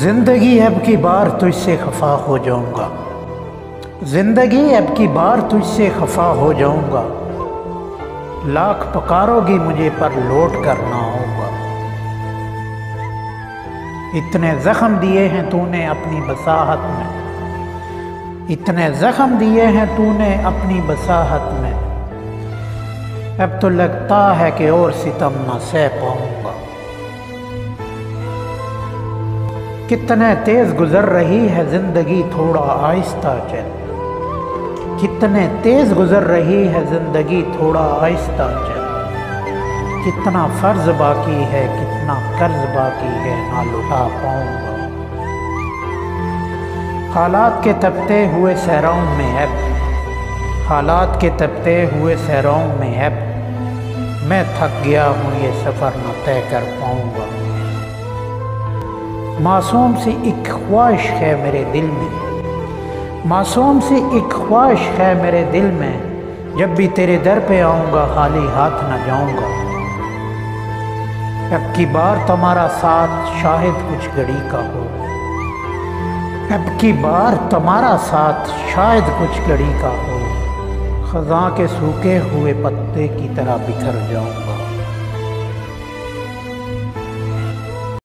जिंदगी अब की बार तुझसे खफा हो जाऊंगा, जिंदगी अब की बार तुझसे खफा हो जाऊंगा। लाख पुकारोगी मुझे पर लौट कर ना आऊंगा। इतने जख्म दिए हैं तूने अपनी बसाहत में, इतने जख्म दिए हैं तूने अपनी बसाहत में। अब तो लगता है कि और सितम ना सह पाऊंगा। कितने तेज गुजर रही है जिंदगी थोड़ा आहिस्ता चल, कितने तेज गुजर रही है जिंदगी थोड़ा आहिस्ता चल। कितना फर्ज बाकी है कितना कर्ज बाकी है ना लुटा पाऊंगा। हालात के तपते हुए सहराओं में अब, हालात के तपते हुए सहराओं में अब मैं थक गया हूँ, ये सफ़र न तय कर पाऊंगा। मासूम सी एक ख्वाहिश है मेरे दिल में, मासूम सी एक ख्वाहिश है मेरे दिल में। जब भी तेरे दर पे आऊँगा खाली हाथ न जाऊँगा। अब की बार तुम्हारा साथ शायद कुछ घड़ी का हो, अब की बार तुम्हारा साथ शायद कुछ घड़ी का हो। ख़ज़ां के सूखे हुए पत्ते की तरह बिखर जाऊँ।